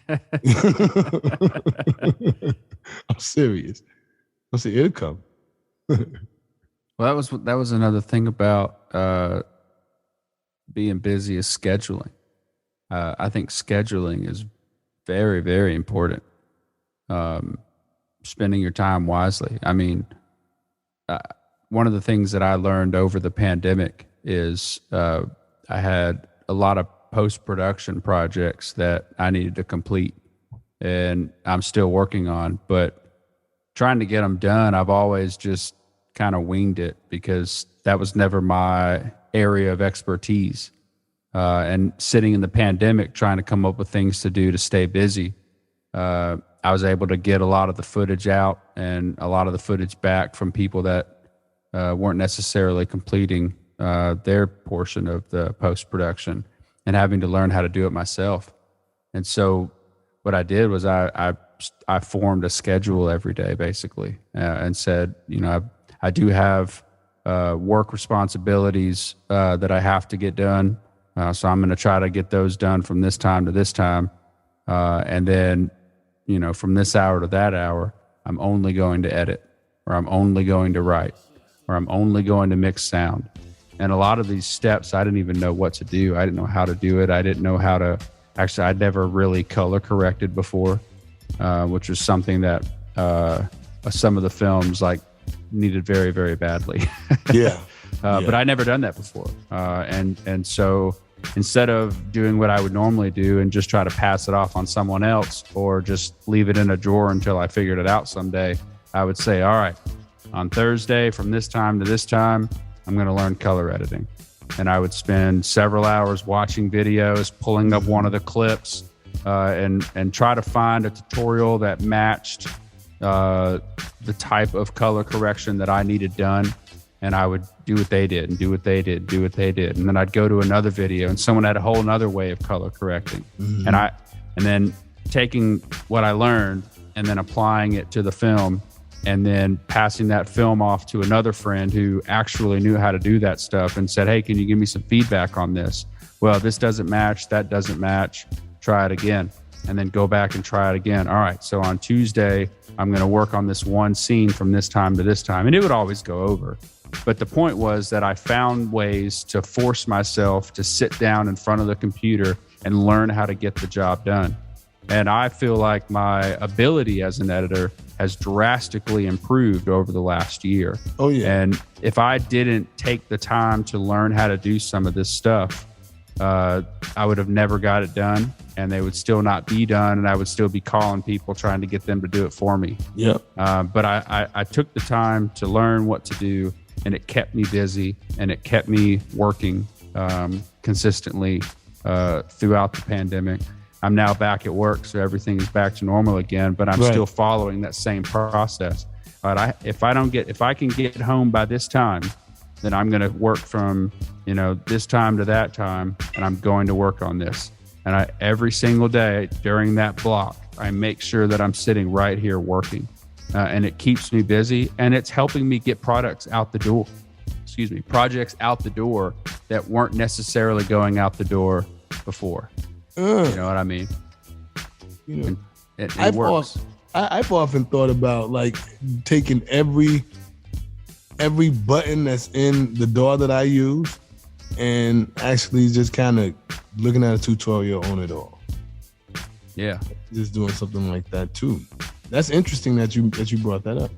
I'm serious. I said it'll come. Well, that was another thing about being busy is scheduling. I think scheduling is very, very important. Spending your time wisely. I mean, one of the things that I learned over the pandemic is I had a lot of post-production projects that I needed to complete, and I'm still working on, but trying to get them done, I've always just kind of winged it because that was never my area of expertise. And sitting in the pandemic, trying to come up with things to do to stay busy, I was able to get a lot of the footage out and a lot of the footage back from people that weren't necessarily completing their portion of the post-production and having to learn how to do it myself. And so what I did was I formed a schedule every day, basically, and said, I do have work responsibilities that I have to get done. So I'm going to try to get those done from this time to this time. And then, from this hour to that hour, I'm only going to edit, or I'm only going to write, or I'm only going to mix sound. And a lot of these steps, I didn't even know what to do. I didn't know how to do it. I didn't know how to, actually, I'd never really color corrected before, which was something that some of the films needed very, very badly. Yeah. But I'd never done that before. And so instead of doing what I would normally do and just try to pass it off on someone else or just leave it in a drawer until I figured it out someday, I would say, all right, on Thursday from this time to this time, I'm going to learn color editing. And I would spend several hours watching videos, pulling up one of the clips, and try to find a tutorial that matched the type of color correction that I needed done. And I would do what they did and do what they did, do what they did. And then I'd go to another video and someone had a whole nother way of color correcting. Mm-hmm. And then taking what I learned and then applying it to the film and then passing that film off to another friend who actually knew how to do that stuff and said, hey, can you give me some feedback on this? Well, this doesn't match, that doesn't match, try it again. And then go back and try it again. All right, so on Tuesday, I'm going to work on this one scene from this time to this time. And it would always go over. But the point was that I found ways to force myself to sit down in front of the computer and learn how to get the job done. And I feel like my ability as an editor has drastically improved over the last year. Oh, yeah. And if I didn't take the time to learn how to do some of this stuff, I would have never got it done, and they would still not be done, and I would still be calling people trying to get them to do it for me. Yeah. But I took the time to learn what to do, and it kept me busy, and it kept me working consistently throughout the pandemic. I'm now back at work, so everything is back to normal again, but I'm still following that same process. All right, if I can get home by this time, then I'm going to work from, this time to that time, and I'm going to work on this. And every single day during that block, I make sure that I'm sitting right here working, and it keeps me busy, and it's helping me get projects out the door that weren't necessarily going out the door before. You know what I mean? It works. I've often thought about taking every button that's in the door that I use and actually just kind of looking at a tutorial on it all. Yeah. Just doing something like that too. That's interesting that you brought that up.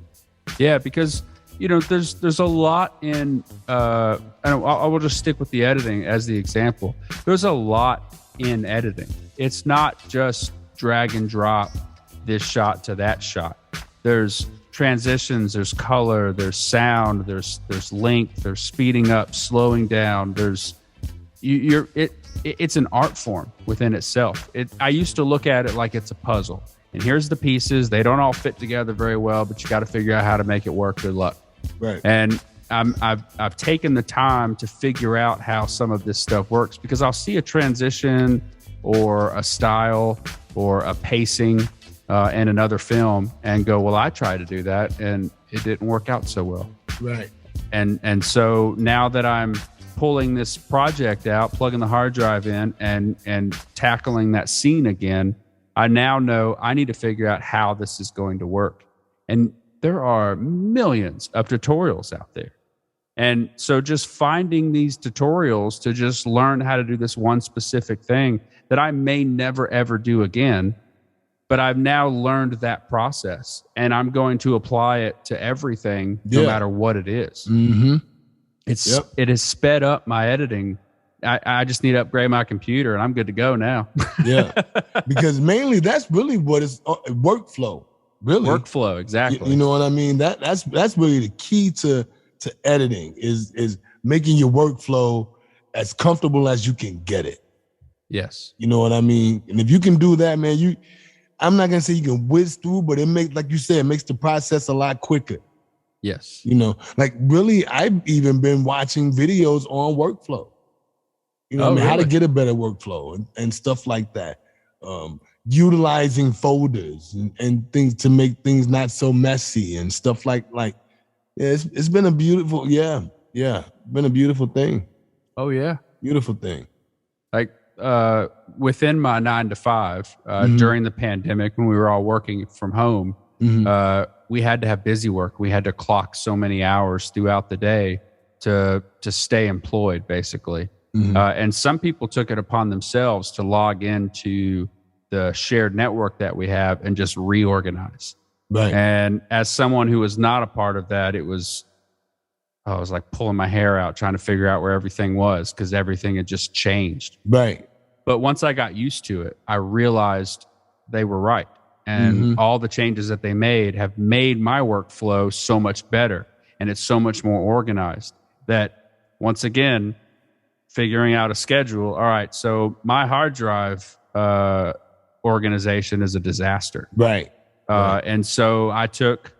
Yeah, because there's a lot in and I will just stick with the editing as the example. There's a lot in editing. It's not just drag and drop this shot to that shot. There's transitions, there's color, there's sound, there's length, there's speeding up, slowing down. It's an art form within itself. I used to look at it like it's a puzzle. And here's the pieces. They don't all fit together very well, but you got to figure out how to make it work. Good luck. Right. And I've taken the time to figure out how some of this stuff works, because I'll see a transition or a style or a pacing in another film and go, well, I tried to do that and it didn't work out so well. Right. And so now that I'm pulling this project out, plugging the hard drive in and tackling that scene again, I now know I need to figure out how this is going to work. And there are millions of tutorials out there. And so just finding these tutorials to just learn how to do this one specific thing that I may never, ever do again, but I've now learned that process and I'm going to apply it to everything, no matter what it is. Mm-hmm. It has sped up my editing. I just need to upgrade my computer and I'm good to go now. Yeah. Because mainly that's really what is workflow. Really. Workflow, exactly. You know what I mean? That's really the key to editing is making your workflow as comfortable as you can get it. Yes. You know what I mean? And if you can do that, man, I'm not gonna say you can whiz through, but it makes, like you said, it makes the process a lot quicker. Yes. You know, like really, I've even been watching videos on workflow. You know what I mean? Really? How to get a better workflow and stuff like that. Utilizing folders and things to make things not so messy and stuff like yeah, it's been a beautiful, been a beautiful thing. Oh yeah. Beautiful thing. Like within my 9 to 5, during the pandemic when we were all working from home, we had to have busy work. We had to clock so many hours throughout the day to stay employed, basically. And some people took it upon themselves to log into the shared network that we have and just reorganize. Right. And as someone who was not a part of that, I was like pulling my hair out trying to figure out where everything was because everything had just changed. Right. But once I got used to it, I realized they were right. And all the changes that they made have made my workflow so much better. And it's so much more organized that, once again, figuring out a schedule. All right, so my hard drive organization is a disaster. Right. And so I took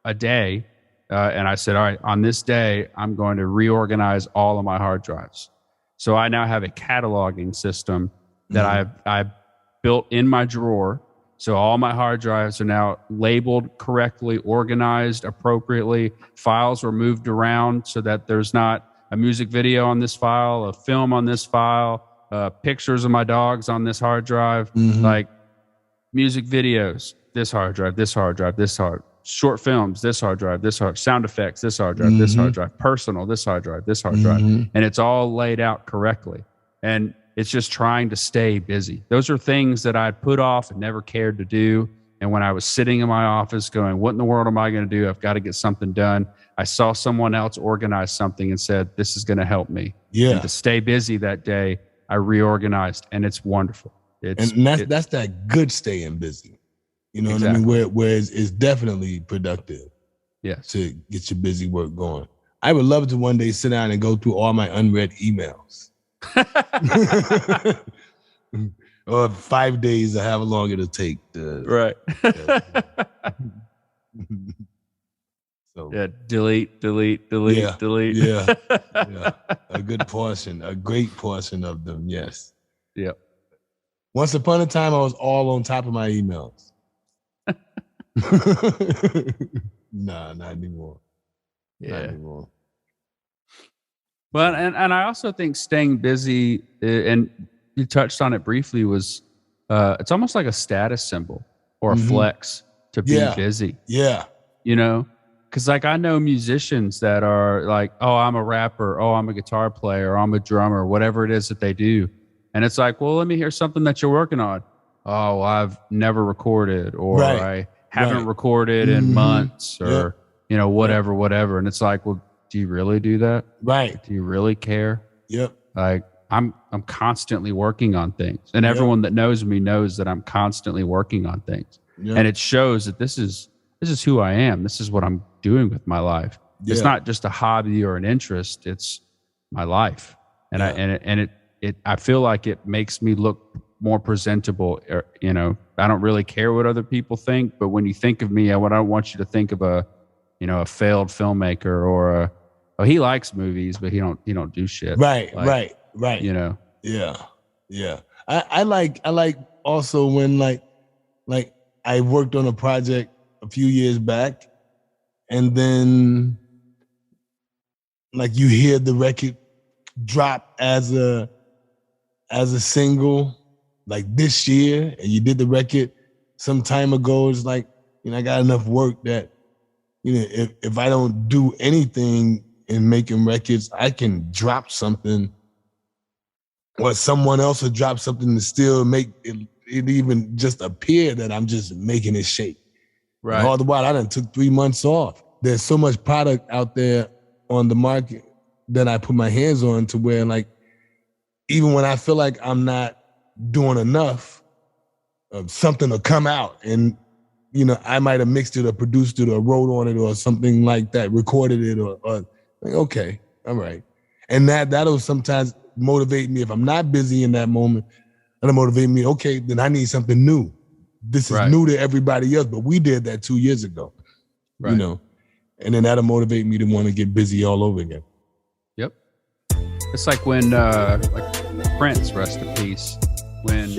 a day and I said, all right, on this day, I'm going to reorganize all of my hard drives. So I now have a cataloging system that I've built in my drawer. So all my hard drives are now labeled correctly, organized appropriately. Files were moved around so that there's not a music video on this file, a film on this file, pictures of my dogs on this hard drive, like music videos, this hard drive, this hard drive, this hard, short films, this hard drive, this hard, sound effects, this hard drive, this hard drive, personal, this hard drive, this hard drive. And it's all laid out correctly. And it's just trying to stay busy. Those are things that I'd put off and never cared to do. And when I was sitting in my office going, what in the world am I going to do? I've got to get something done. I saw someone else organize something and said, this is going to help me. Yeah. And to stay busy that day, I reorganized and it's wonderful. That's that good staying busy. You know what I mean? Where it's definitely productive. Yes. To get your busy work going. I would love to one day sit down and go through all my unread emails. Or 5 days or however long it'll take. Right. So yeah, delete. Yeah. A great portion of them. Yes. Yep. Once upon a time, I was all on top of my emails. Nah, not anymore. Yeah. Not anymore. Well, and I also think staying busy, and you touched on it briefly, was it's almost like a status symbol or a flex to be busy. Yeah. You know, because like I know musicians that are like, oh, I'm a rapper, oh, I'm a guitar player, I'm a drummer, whatever it is that they do. And it's like, well, let me hear something that you're working on. Oh, I've never recorded, or I haven't recorded in months, or, you know, whatever. And it's like, well, do you really do that? Right. Do you really care? Yep. Like I'm constantly working on things, and everyone that knows me knows that I'm constantly working on things. Yep. And it shows that this is who I am. This is what I'm doing with my life. Yeah. It's not just a hobby or an interest. It's my life. And I feel like it makes me look more presentable. You know, I don't really care what other people think, but when you think of me, I don't want you to think of a failed filmmaker or he likes movies, but he don't do shit. Right. You know? Yeah. I like also when like I worked on a project a few years back, and then like you hear the record drop as a single, like this year and you did the record some time ago, it's like, I got enough work that, if I don't do anything in making records, I can drop something or someone else will drop something to still make it even just appear that I'm just making it shake. Right. And all the while, I done took 3 months off. There's so much product out there on the market that I put my hands on to where, like, even when I feel like I'm not doing enough, something will come out and, I might have mixed it or produced it or wrote on it or something like that, recorded it or like, okay, all right. And that'll sometimes motivate me. If I'm not busy in that moment, that'll motivate me, okay, then I need something new. This is new to everybody else, but we did that 2 years ago, and then that'll motivate me to want to get busy all over again. Yep. It's like when, like Prince, rest in peace, when